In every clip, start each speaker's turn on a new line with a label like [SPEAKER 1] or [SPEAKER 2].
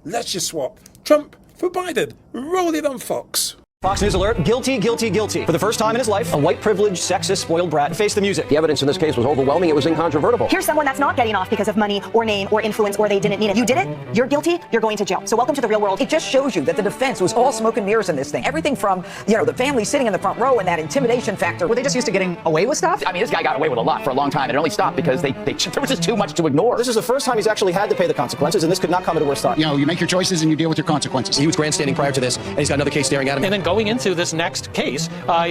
[SPEAKER 1] let's just swap Trump for Biden. Roll it on Fox.
[SPEAKER 2] Fox News alert, guilty, guilty, guilty. For the first time in his life, a white privileged, sexist, spoiled brat faced the music.
[SPEAKER 3] The evidence in this case was overwhelming. It was incontrovertible.
[SPEAKER 4] Here's someone that's not getting off because of money or name or influence or they didn't need it. You did it, you're guilty, you're going to jail. So welcome to the real world.
[SPEAKER 5] It just shows you that the defense was all smoke and mirrors in this thing. Everything from, the family sitting in the front row and that intimidation factor.
[SPEAKER 6] Were they just used to getting away with stuff?
[SPEAKER 7] I mean, this guy got away with a lot for a long time, and it only stopped because there was just too much to ignore.
[SPEAKER 2] This is the first time he's actually had to pay the consequences, and this could not come at a worse time.
[SPEAKER 8] You make your choices and you deal with your consequences.
[SPEAKER 3] He was grandstanding prior to this, and he's got another case staring at him.
[SPEAKER 9] And then going into this next case,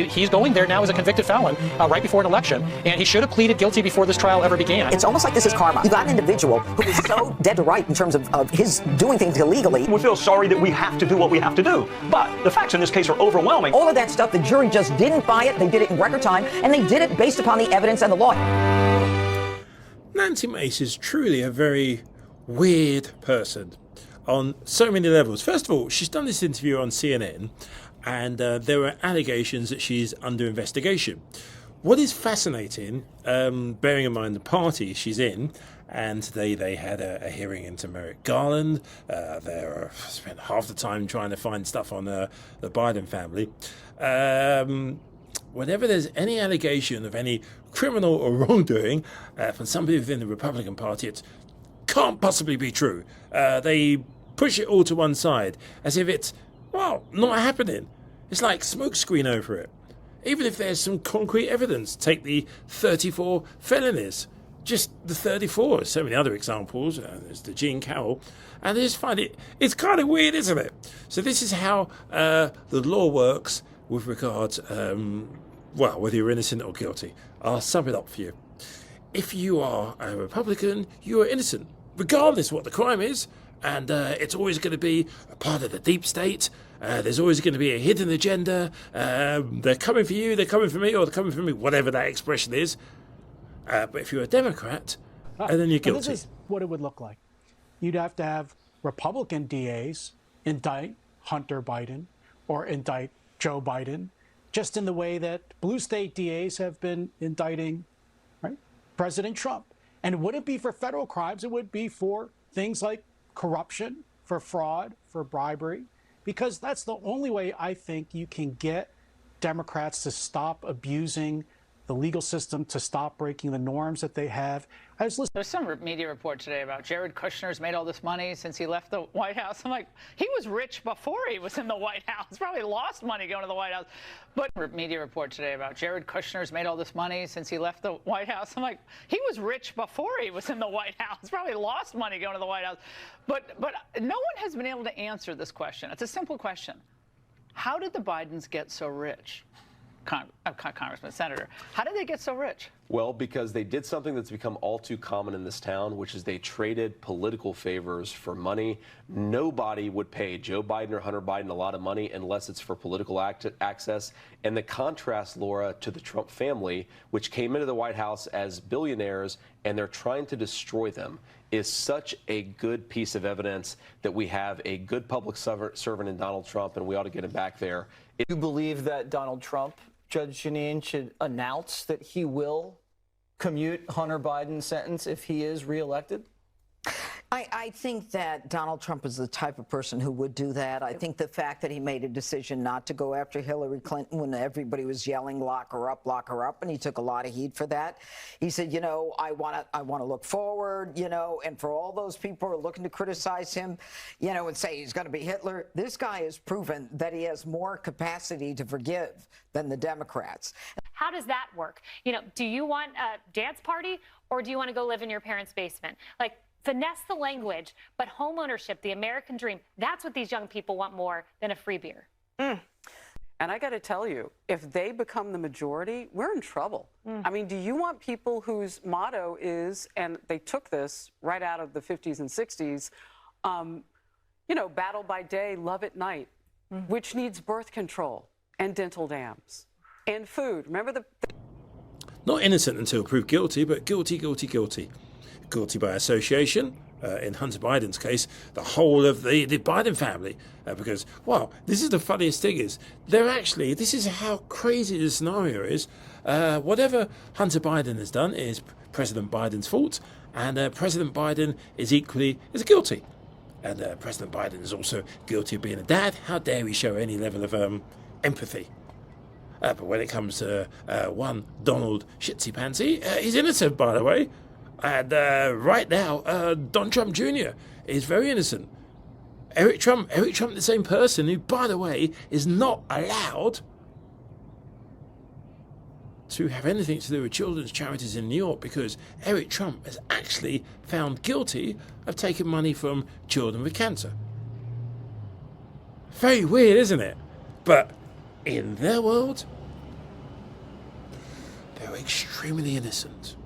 [SPEAKER 9] he's going there now as a convicted felon right before an election, and he should have pleaded guilty before this trial ever began.
[SPEAKER 5] It's almost like this is karma. You got an individual who is so dead to right in terms of his doing things illegally.
[SPEAKER 10] We feel sorry that we have to do what we have to do, but the facts in this case are overwhelming.
[SPEAKER 5] All of that stuff, the jury just didn't buy it. They did it in record time, and they did it based upon the evidence and the law.
[SPEAKER 1] Nancy Mace is truly a very weird person on so many levels. First of all, she's done this interview on CNN, and there are allegations that she's under investigation. What is fascinating, bearing in mind the party she's in, and today they had a hearing into Merrick Garland. They spent half the time trying to find stuff on the Biden family. Whenever there's any allegation of any criminal or wrongdoing from somebody within the Republican Party, it can't possibly be true. They push it all to one side as if it's, not happening. It's like smokescreen over it. Even if there's some concrete evidence, take the 34 felonies. Just the 34. So many other examples. There's the Jean Carroll. And I just find it's kind of weird, isn't it? So this is how the law works with regards, whether you're innocent or guilty. I'll sum it up for you. If you are a Republican, you are innocent, regardless what the crime is. And it's always going to be a part of the deep state. There's always going to be a hidden agenda. They're coming for you, they're coming for me, or they're coming for me, whatever that expression is. But if you're a Democrat, then you're guilty.
[SPEAKER 11] This is what it would look like. You'd have to have Republican DAs indict Hunter Biden or indict Joe Biden, just in the way that blue state DAs have been indicting President Trump. And it wouldn't be for federal crimes. It would be for things like corruption, for fraud, for bribery, because that's the only way I think you can get Democrats to stop abusing the legal system, to stop breaking the norms that they have. I was listening.
[SPEAKER 12] There's some media report today about Jared Kushner's made all this money since he left the White House. I'm like, he was rich before he was in the White House. Probably lost money going to the White House. But media report today about Jared Kushner's made all this money since he left the White House. I'm like, he was rich before he was in the White House. Probably lost money going to the White House. But no one has been able to answer this question. It's a simple question. How did the Bidens get so rich? Congressman, Senator, how did they get so rich?
[SPEAKER 13] Well, because they did something that's become all too common in this town, which is they traded political favors for money. Nobody would pay Joe Biden or Hunter Biden a lot of money unless it's for political access. And the contrast, Laura, to the Trump family, which came into the White House as billionaires, and they're trying to destroy them, is such a good piece of evidence that we have a good public servant in Donald Trump, and we ought to get him back there.
[SPEAKER 2] Do you believe that Donald Trump, Judge Jeanine, should announce that he will commute Hunter Biden's sentence if he is reelected?
[SPEAKER 5] I think that Donald Trump is the type of person who would do that. I think the fact that he made a decision not to go after Hillary Clinton when everybody was yelling, lock her up, and he took a lot of heat for that. He said, I want to look forward, and for all those people who are looking to criticize him, and say he's going to be Hitler, this guy has proven that he has more capacity to forgive than the Democrats.
[SPEAKER 14] How does that work? Do you want a dance party or do you want to go live in your parents' basement? Finesse the language, but home ownership, the American dream, that's what these young people want more than a free beer.
[SPEAKER 15] And I got to tell you, if they become the majority, we're in trouble. I mean, do you want people whose motto is, and they took this right out of the 50s and 60s, battle by day, love at night, which needs birth control and dental dams and food. Remember
[SPEAKER 1] Not innocent until proved guilty, but guilty. Guilty by association, in Hunter Biden's case, the whole of the Biden family. Because, this is the funniest thing is, this is how crazy the scenario is. Whatever Hunter Biden has done is President Biden's fault, and President Biden is guilty. And President Biden is also guilty of being a dad. How dare we show any level of empathy? But when it comes to one Donald Shitsy Pansy, he's innocent, by the way. And right now, Don Trump Jr. is very innocent. Eric Trump, the same person who, by the way, is not allowed to have anything to do with children's charities in New York because Eric Trump is actually found guilty of taking money from children with cancer. Very weird, isn't it? But in their world, they're extremely innocent.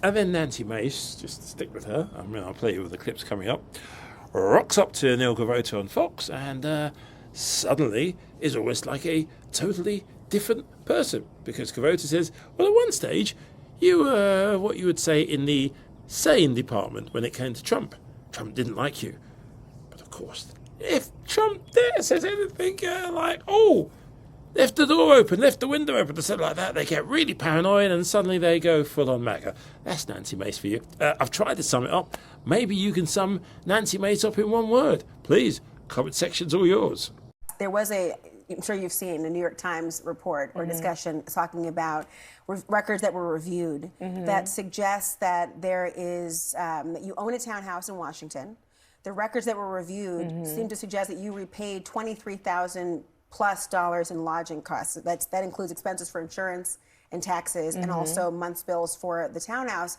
[SPEAKER 1] And then Nancy Mace, just to stick with her, I'll play you with the clips coming up, rocks up to Neil CAVUTO on Fox and suddenly is almost like a totally different person. Because CAVUTO says, well, at one stage, you were what you would say in the sane department when it came to Trump. Trump didn't like you. But of course, if Trump there says anything like, oh, left the door open, left the window open, or something like that, they get really paranoid and suddenly they go full on MAGA. That's Nancy Mace for you. I've tried to sum it up. Maybe you can sum Nancy Mace up in one word. Please, comment section's all yours.
[SPEAKER 6] There was I'm sure you've seen a New York Times report or discussion talking about records that were reviewed that suggest that there is, that you own a townhouse in Washington. The records that were reviewed seem to suggest that you repaid $23,000+ in lodging costs. That includes expenses for insurance and taxes and also month's bills for the townhouse.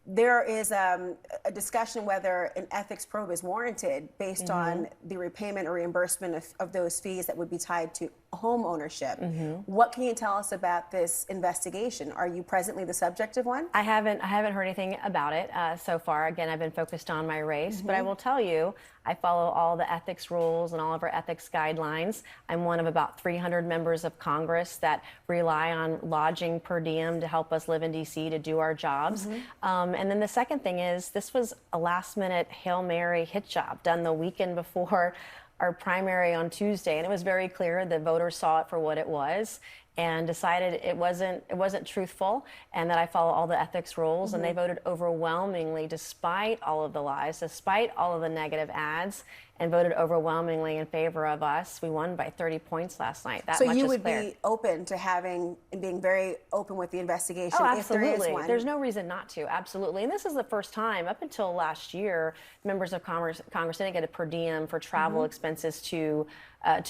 [SPEAKER 6] There is a discussion whether an ethics probe is warranted based on the repayment or reimbursement of those fees that would be tied to home ownership. What can you tell us about this investigation? Are you presently the subject of one?
[SPEAKER 16] I haven't heard anything about it so far. Again, I've been focused on my race, but I will tell you, I follow all the ethics rules and all of our ethics guidelines. I'm one of about 300 members of Congress that rely on lodging per diem to help us live in D.C. to do our jobs. And then the second thing is, this was a last-minute Hail Mary hit job done the weekend before our primary on Tuesday, and it was very clear the voters saw it for what it was and decided it wasn't truthful, and that I follow all the ethics rules, and they voted overwhelmingly, despite all of the lies, despite all of the negative ads, and voted overwhelmingly in favor of us. We won by 30 points last night. That
[SPEAKER 6] so
[SPEAKER 16] much
[SPEAKER 6] you
[SPEAKER 16] is
[SPEAKER 6] would
[SPEAKER 16] clear.
[SPEAKER 6] Be open to having and being very open with the investigation if there
[SPEAKER 16] absolutely.
[SPEAKER 6] is one?
[SPEAKER 16] There's no reason not to, absolutely. And this is the first time, up until last year, members of Congress didn't get a per diem for travel expenses to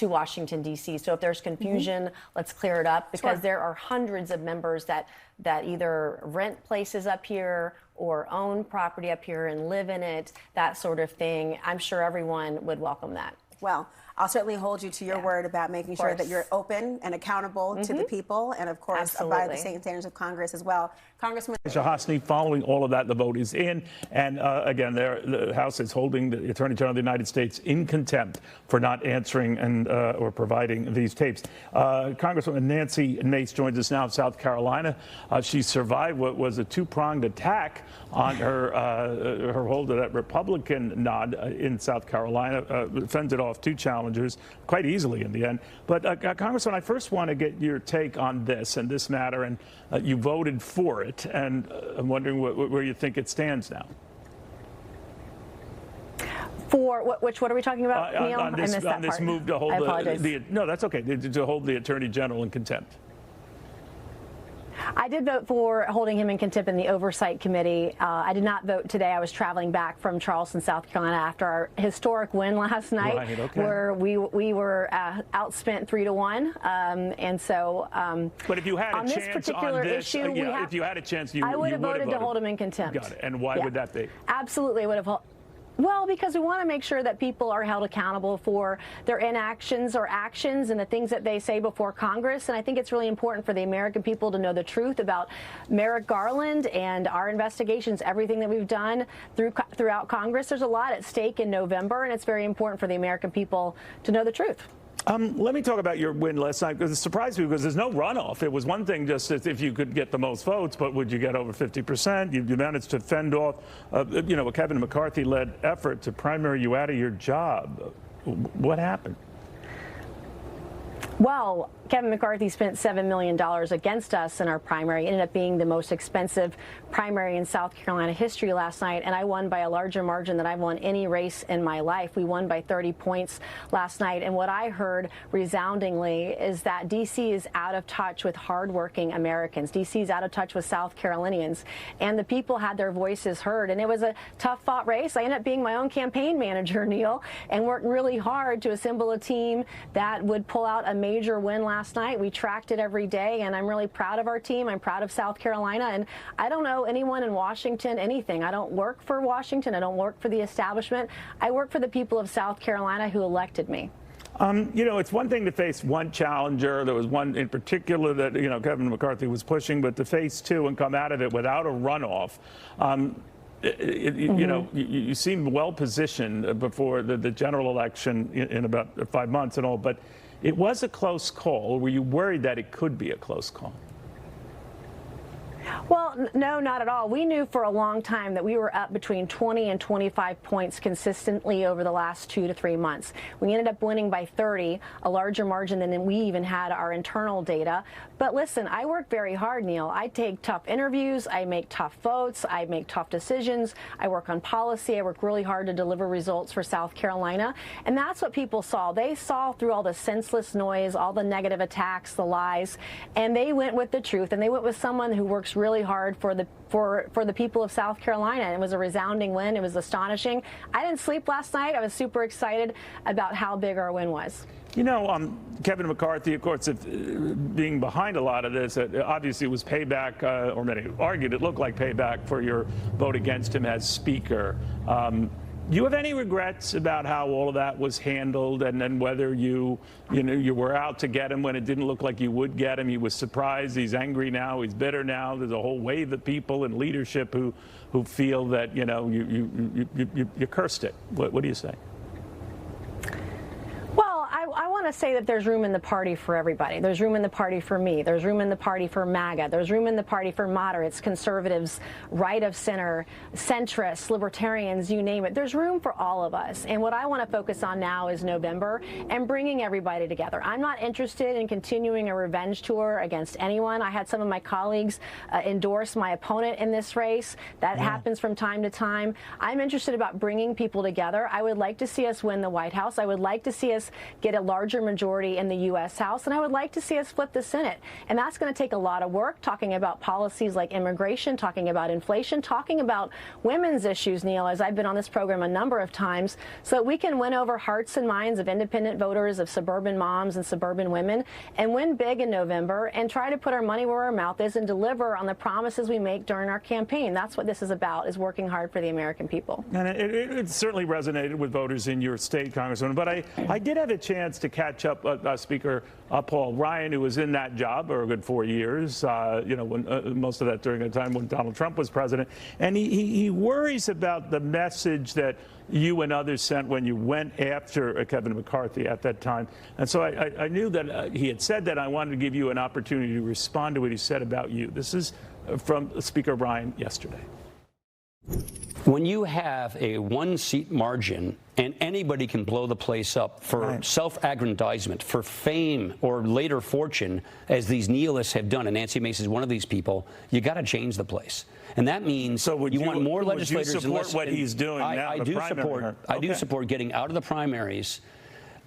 [SPEAKER 16] Washington, D.C. So if there's confusion, let's clear it up, because there are hundreds of members that either rent places up here or own property up here and live in it, that sort of thing. I'm sure everyone would welcome that.
[SPEAKER 6] Well, I'll certainly hold you to your word about making sure that you're open and accountable to the people, and of course abide the same standards of Congress as well. Congressman
[SPEAKER 17] Shahasny, following all of that, the vote is in, and again, the House is holding the Attorney General of the United States in contempt for not answering and or providing these tapes. Congresswoman Nancy Mace joins us now in South Carolina. She survived what was a two-pronged attack on her hold of that Republican nod in South Carolina, fended off two challengers quite easily in the end. But Congressman, I first want to get your take on this and this matter, and you voted for it, and I'm wondering where you think it stands now.
[SPEAKER 16] For what are we talking about, Neil?
[SPEAKER 17] On this move to hold no, that's okay, to hold the Attorney General in contempt.
[SPEAKER 16] I did vote for holding him in contempt in the Oversight Committee. I did not vote today. I was traveling back from Charleston, South Carolina after our historic win last night, where we were outspent 3-1. And so
[SPEAKER 17] but if you had
[SPEAKER 16] on
[SPEAKER 17] a
[SPEAKER 16] this
[SPEAKER 17] chance
[SPEAKER 16] particular
[SPEAKER 17] on this,
[SPEAKER 16] issue,
[SPEAKER 17] if you had a chance,
[SPEAKER 16] I would have voted to hold him in contempt.
[SPEAKER 17] Got it. And why would that be?
[SPEAKER 16] Absolutely would have. Well, because we want to make sure that people are held accountable for their inactions or actions and the things that they say before Congress. And I think it's really important for the American people to know the truth about Merrick Garland and our investigations, everything that we've done throughout Congress. There's a lot at stake in November, and it's very important for the American people to know the truth.
[SPEAKER 17] Let me talk about your win last night, because it surprised me, because there's no runoff. It was one thing just if you could get the most votes, but would you get over 50%? You managed to fend off, a Kevin McCarthy-led effort to primary you out of your job. What happened?
[SPEAKER 16] Well, Kevin McCarthy spent $7 million against us in our primary. It ended up being the most expensive primary in South Carolina history last night, and I won by a larger margin than I've won any race in my life. We won by 30 points last night, and what I heard resoundingly is that D.C. is out of touch with hardworking Americans. D.C. is out of touch with South Carolinians, and the people had their voices heard, and it was a tough-fought race. I ended up being my own campaign manager, Neil, and worked really hard to assemble a team that would pull out a major win last night. We tracked it every day, and I'm really proud of our team. I'm proud of South Carolina, and I don't know anyone in Washington anything. I don't work for Washington. I don't work for the establishment. I work for the people of South Carolina who elected me.
[SPEAKER 17] You know, it's one thing to face one challenger. There was one in particular that, you know, Kevin McCarthy was pushing, but to face two and come out of it without a runoff. You know, you seem well positioned before the general election in about 5 months and all, but it was a close call. Were you worried that it could be a close call?
[SPEAKER 16] Well, no, not at all. We knew for a long time that we were up between 20 and 25 points consistently over the last 2 to 3 months. We ended up winning by 30, a larger margin than we even had our internal data. But listen, I work very hard, Neil. I take tough interviews. I make tough votes. I make tough decisions. I work on policy. I work really hard to deliver results for South Carolina. And that's what people saw. They saw through all the senseless noise, all the negative attacks, the lies, and they went with the truth. And they went with someone who works really hard for the people of South Carolina. And it was a resounding win. It was astonishing. I didn't sleep last night. I was super excited about how big our win was.
[SPEAKER 17] You know, Kevin McCarthy, of course, being behind a lot of this, obviously it was payback, or many argued it looked like payback for your vote against him as Speaker. Do you have any regrets about how all of that was handled, and then whether you were out to get him when it didn't look like you would get him? He was surprised. He's angry now. He's bitter now. There's a whole wave of people in leadership who feel that you cursed it. What do you say?
[SPEAKER 16] I want to say that there's room in the party for everybody. There's room in the party for me. There's room in the party for MAGA. There's room in the party for moderates, conservatives, right of center, centrists, libertarians, you name it. There's room for all of us. And what I want to focus on now is November and bringing everybody together. I'm not interested in continuing a revenge tour against anyone. I had some of my colleagues endorse my opponent in this race. That happens from time to time. I'm interested about bringing people together. I would like to see us win the White House. I would like to see us get a larger majority in the U.S. House, and I would like to see us flip the Senate. And that's going to take a lot of work, talking about policies like immigration, talking about inflation, talking about women's issues, Neil, as I've been on this program a number of times, so that we can win over hearts and minds of independent voters, of suburban moms and suburban women, and win big in November and try to put our money where our mouth is and deliver on the promises we make during our campaign. That's what this is about, is working hard for the American people. And
[SPEAKER 17] it certainly resonated with voters in your state, Congresswoman, but I did have a chance to catch up Speaker Paul Ryan, who was in that job for a good 4 years, when most of that during a time when Donald Trump was president. And he worries about the message that you and others sent when you went after Kevin McCarthy at that time. And so I knew that he had said that. I wanted to give you an opportunity to respond to what he said about you. This is from Speaker Ryan yesterday.
[SPEAKER 18] When you have a 1-seat margin and anybody can blow the place up for self-aggrandizement, for fame or later fortune, as these nihilists have done, and Nancy Mace is one of these people, you got to change the place. And that means you want more legislators.
[SPEAKER 17] Would you support what he's doing now?
[SPEAKER 18] I do support getting out of the primaries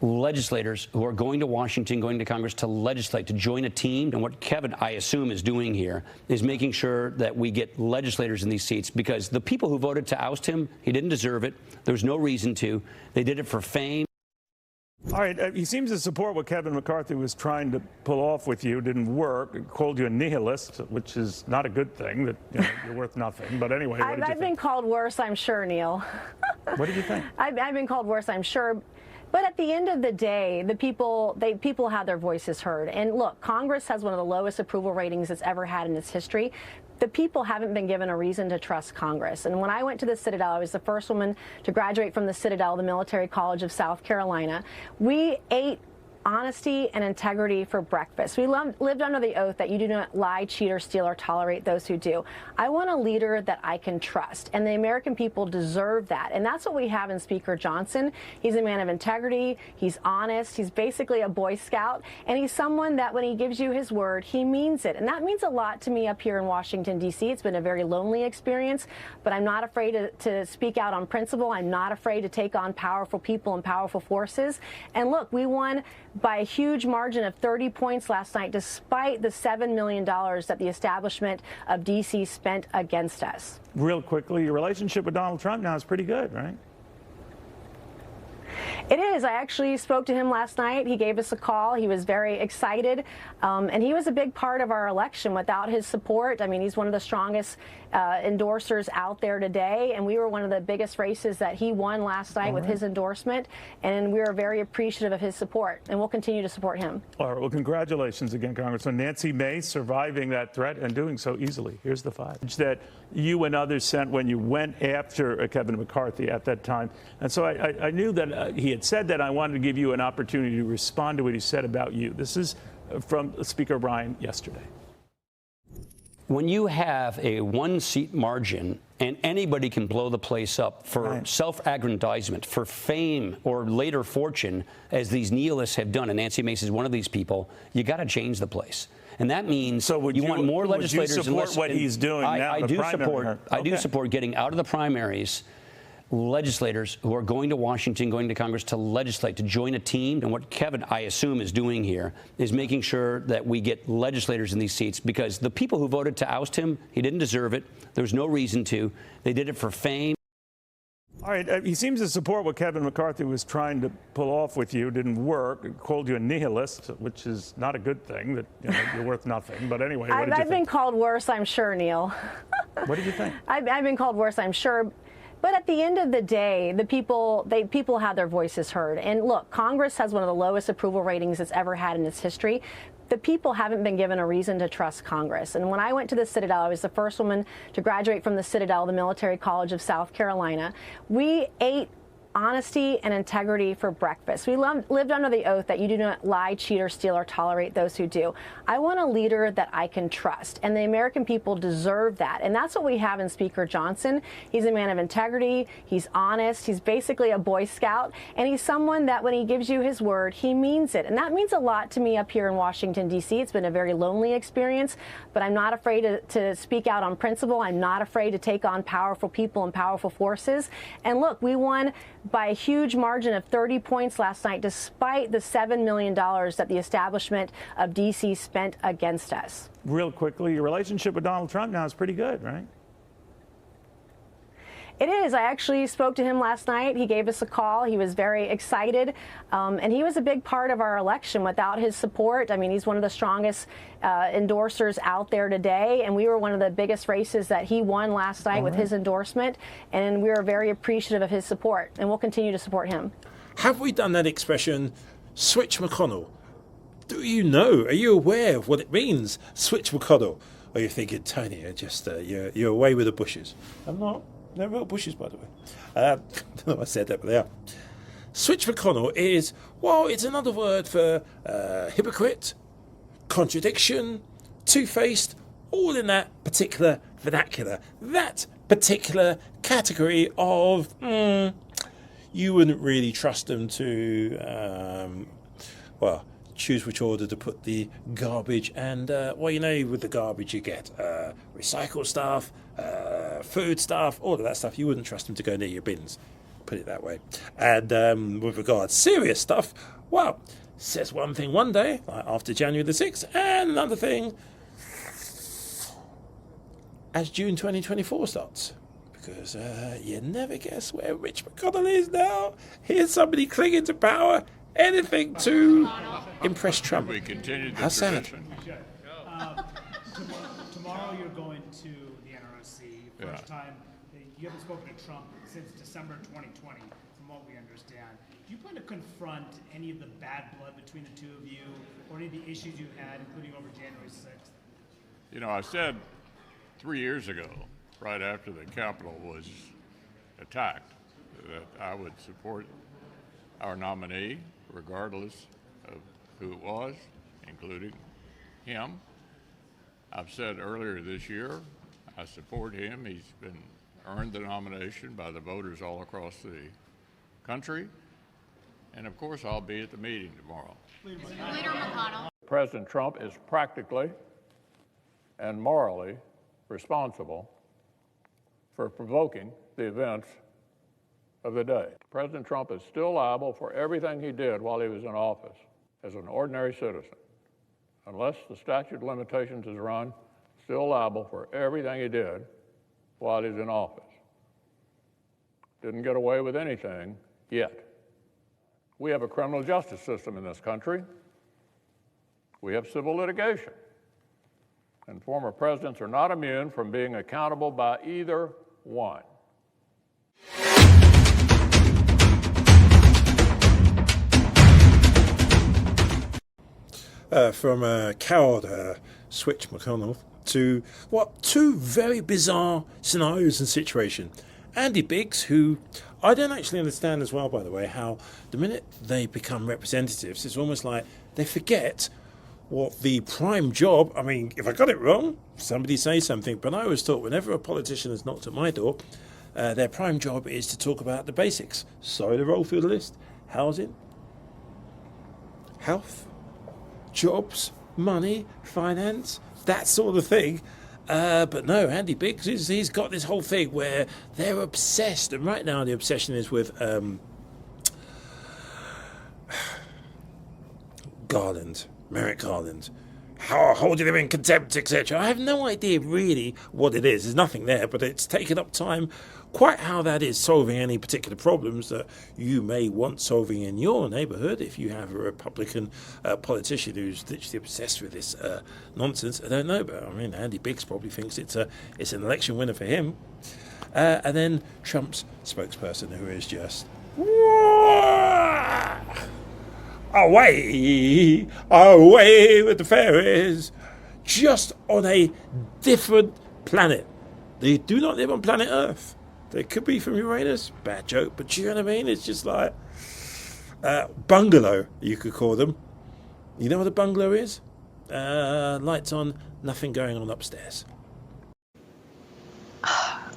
[SPEAKER 18] legislators who are going to Washington, going to Congress to legislate, to join a team. And what Kevin, I assume, is doing here is making sure that we get legislators in these seats, because the people who voted to oust him, he didn't deserve it. There was no reason to. They did it for fame.
[SPEAKER 17] All right. He seems to support what Kevin McCarthy was trying to pull off with you. It didn't work. He called you a nihilist, which is not a good thing, that you're worth nothing. But anyway,
[SPEAKER 16] I've been called worse, I'm sure, Neil.
[SPEAKER 17] What did you think?
[SPEAKER 16] I've been called worse, I'm sure. But at the end of the day, the people have their voices heard. And look, Congress has one of the lowest approval ratings it's ever had in its history. The people haven't been given a reason to trust Congress. And when I went to the Citadel, I was the first woman to graduate from the Citadel, the military college of South Carolina. We ate honesty and integrity for breakfast. We lived under the oath that you do not lie, cheat, or steal, or tolerate those who do. I want a leader that I can trust, and the American people deserve that. And that's what we have in Speaker Johnson. He's a man of integrity. He's honest. He's basically a Boy Scout, and he's someone that when he gives you his word, he means it. And that means a lot to me up here in Washington, D.C. It's been a very lonely experience, but I'm not afraid to speak out on principle. I'm not afraid to take on powerful people and powerful forces. And look, we won by a huge margin of 30 points last night, despite the $7 million that the establishment of D.C. spent against us.
[SPEAKER 17] Real quickly, your relationship with Donald Trump now is pretty good, right?
[SPEAKER 16] It is. I actually spoke to him last night. He gave us a call. He was very excited, and he was a big part of our election. Without his support, I mean, he's one of the strongest endorsers out there today, and we were one of the biggest races that he won last night with his endorsement, and we were very appreciative of his support, and we'll continue to support him.
[SPEAKER 17] All right. Well, congratulations again, Congressman. Nancy Mace surviving that threat and doing so easily. Here's the five that you and others sent when you went after Kevin McCarthy at that time. And so I knew that he had said that. I wanted to give you an opportunity to respond to what he said about you. This is from Speaker Bryan yesterday.
[SPEAKER 18] When you have a one-seat margin and anybody can blow the place up for self-aggrandizement, for fame or later fortune, as these nihilists have done, and Nancy Mace is one of these people, you got to change the place. And that means you want more legislators.
[SPEAKER 17] Would you support what he's doing now?
[SPEAKER 18] I do support getting out of the primaries legislators who are going to Washington, going to Congress to legislate, to join a team. And what Kevin, I assume, is doing here is making sure that we get legislators in these seats, because the people who voted to oust him, he didn't deserve it. There was no reason to. They did it for fame.
[SPEAKER 17] All right. He seems to support what Kevin McCarthy was trying to pull off with you. It didn't work. It called you a nihilist, which is not a good thing, that you're worth nothing. But anyway, what did you think?
[SPEAKER 16] I've been called worse, I'm sure, Neil.
[SPEAKER 17] What did you think?
[SPEAKER 16] I've been called worse, I'm sure. But at the end of the day, the people have their voices heard. And look, Congress has one of the lowest approval ratings it's ever had in its history. The people haven't been given a reason to trust Congress. And when I went to the Citadel, I was the first woman to graduate from the Citadel, the Military College of South Carolina. We ate honesty and integrity for breakfast. We lived under the oath that you do not lie, cheat, or steal, or tolerate those who do. I want a leader that I can trust, and the American people deserve that. And that's what we have in Speaker Johnson. He's a man of integrity. He's honest. He's basically a Boy Scout, and he's someone that when he gives you his word, he means it. And that means a lot to me up here in Washington, D.C. It's been a very lonely experience, but I'm not afraid to speak out on principle. I'm not afraid to take on powerful people and powerful forces. And look, we won by a huge margin of 30 points last night, despite the $7 million that the establishment of D.C. spent against us.
[SPEAKER 17] Real quickly, your relationship with Donald Trump now is pretty good, right?
[SPEAKER 16] It is. I actually spoke to him last night. He gave us a call. He was very excited, and he was a big part of our election. Without his support, I mean, he's one of the strongest endorsers out there today, and we were one of the biggest races that he won last night with his endorsement, and we were very appreciative of his support, and we'll continue to support him.
[SPEAKER 1] Have we done that expression, switch McConnell? Do you know? Are you aware of what it means, switch McConnell? Or are you thinking, Tony, you're away with the bushes? I'm not. They're real bushes, by the way. I don't know if I said that, but they are. Switch McConnell is, well, it's another word for hypocrite, contradiction, two-faced, all in that particular vernacular. That particular category of, you wouldn't really trust them to, choose which order to put the garbage and, with the garbage you get recycled stuff, food stuff, all of that stuff. You wouldn't trust them to go near your bins, put it that way. And with regard to serious stuff, well, says one thing one day, like after January the 6th, and another thing as June 2024 starts. Because you never guess where Rich McConnell is now. Here's somebody clinging to power. Anything to impress Trump.
[SPEAKER 19] We continue the
[SPEAKER 1] How sad.
[SPEAKER 11] Tomorrow you're going to the NRSC. First time. You haven't spoken to Trump since December 2020, from what we understand. Do you plan to confront any of the bad blood between the two of you, or any of the issues you had, including over January 6th?
[SPEAKER 19] You know, I said 3 years ago, right after the Capitol was attacked, that I would support our nominee, regardless of who it was, including him. I've said earlier this year, I support him. He's earned the nomination by the voters all across the country. And of course, I'll be at the meeting tomorrow.
[SPEAKER 14] Leader McConnell.
[SPEAKER 19] President Trump is practically and morally responsible for provoking the events of the day. President Trump is still liable for everything he did while he was in office as an ordinary citizen. Unless the statute of limitations is run, still liable for everything he did while he was in office. Didn't get away with anything yet. We have a criminal justice system in this country. We have civil litigation. And former presidents are not immune from being accountable by either one.
[SPEAKER 1] From a coward switch McConnell to two very bizarre scenarios and situations. Andy Biggs, who I don't actually understand as well, by the way, how the minute they become representatives, it's almost like they forget what the prime job, I mean, if I got it wrong, somebody say something, but I always thought whenever a politician has knocked at my door, their prime job is to talk about the basics. Sorry to roll through the list. Housing, health, jobs, money, finance, that sort of thing. But no, Andy Biggs, he's got this whole thing where they're obsessed. And right now the obsession is with Merrick Garland. How holding him in contempt, etc. I have no idea really what it is. There's nothing there, but it's taken up time. Quite how that is solving any particular problems that you may want solving in your neighbourhood if you have a Republican politician who's literally obsessed with this nonsense. I don't know, but I mean, Andy Biggs probably thinks it's an election winner for him. And then Trump's spokesperson, who is just away with the fairies, just on a different planet. They do not live on planet Earth. They could be from Uranus. Bad joke, but you know what I mean? It's just like bungalow, you could call them. You know what a bungalow is? Lights on, nothing going on upstairs.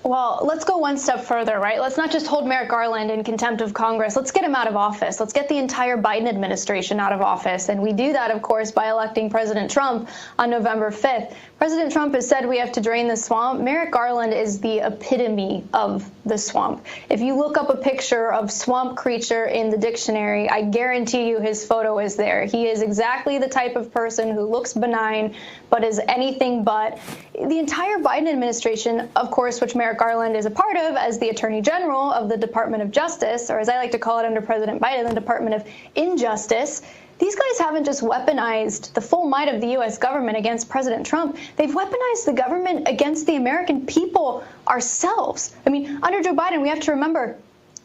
[SPEAKER 20] Well, let's go one step further, right? Let's not just hold Merrick Garland in contempt of Congress. Let's get him out of office. Let's get the entire Biden administration out of office. And we do that, of course, by electing President Trump on November 5th. President Trump has said we have to drain the swamp. Merrick Garland is the epitome of the swamp. If you look up a picture of swamp creature in the dictionary, I guarantee you his photo is there. He is exactly the type of person who looks benign, but is anything but. The entire Biden administration, of course, which Merrick Garland is a part of as the Attorney General of the Department of Justice, or as I like to call it under President Biden, the Department of Injustice. These guys haven't just weaponized the full might of the U.S. government against President Trump. They've weaponized the government against the American people ourselves. I mean, under Joe Biden, we have to remember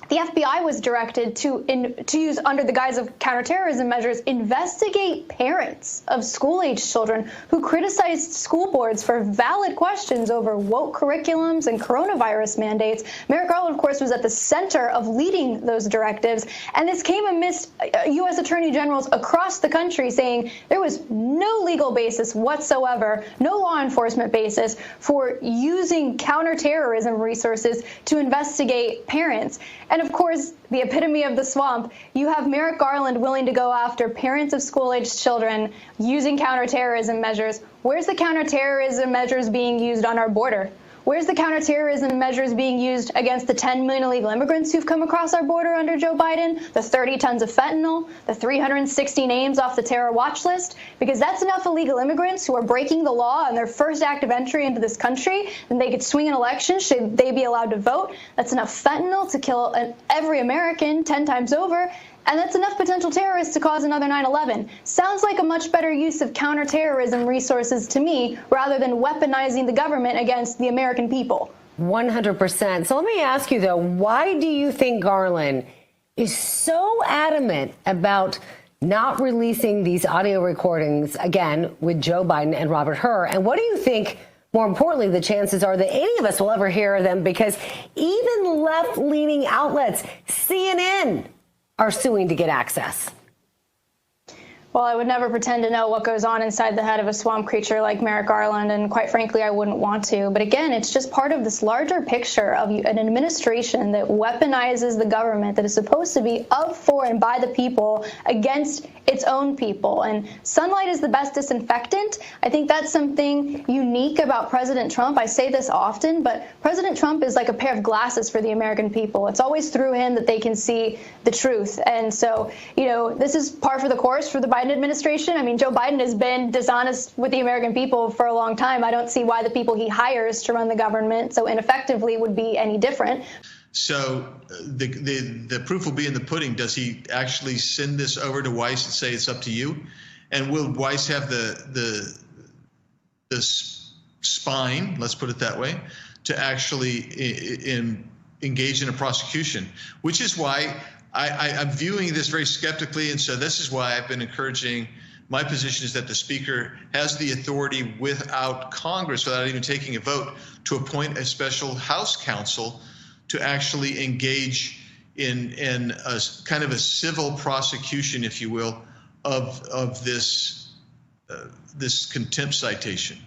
[SPEAKER 20] the FBI was directed to use, under the guise of counterterrorism measures, investigate parents of school-age children who criticized school boards for valid questions over woke curriculums and coronavirus mandates. Merrick Garland, of course, was at the center of leading those directives, and this came amidst U.S. attorney generals across the country saying there was no legal basis whatsoever, no law enforcement basis for using counterterrorism resources to investigate parents. And of course, the epitome of the swamp, you have Merrick Garland willing to go after parents of school-aged children using counterterrorism measures. Where's the counterterrorism measures being used on our border? Where's the counterterrorism measures being used against the 10 million illegal immigrants who've come across our border under Joe Biden, the 30 tons of fentanyl, the 360 names off the terror watch list? Because that's enough illegal immigrants who are breaking the law on their first act of entry into this country, and they could swing an election should they be allowed to vote. That's enough fentanyl to kill every American 10 times over. And that's enough potential terrorists to cause another 9/11. Sounds like a much better use of counterterrorism resources to me, rather than weaponizing the government against the American people.
[SPEAKER 21] 100%. So let me ask you, though, why do you think Garland is so adamant about not releasing these audio recordings, again, with Joe Biden and Robert Hur? And what do you think, more importantly, the chances are that any of us will ever hear them? Because even left-leaning outlets, CNN, are suing to get access.
[SPEAKER 20] Well, I would never pretend to know what goes on inside the head of a swamp creature like Merrick Garland, and quite frankly, I wouldn't want to. But again, it's just part of this larger picture of an administration that weaponizes the government that is supposed to be of, for, and by the people against its own people. And sunlight is the best disinfectant. I think that's something unique about President Trump. I say this often, but President Trump is like a pair of glasses for the American people. It's always through him that they can see the truth. And so, this is par for the course for the Biden administration. I mean, Joe Biden has been dishonest with the American people for a long time. I don't see why the people he hires to run the government so ineffectively would be any different.
[SPEAKER 4] So the proof will be in the pudding. Does he actually send this over to Weiss and say it's up to you? And will Weiss have the spine, let's put it that way, to actually engage in a prosecution? Which is why I'm viewing this very skeptically, and so this is why I've been encouraging. My position is that the Speaker has the authority without Congress, without even taking a vote, to appoint a special House counsel to actually engage in a kind of a civil prosecution, if you will, of this contempt citation.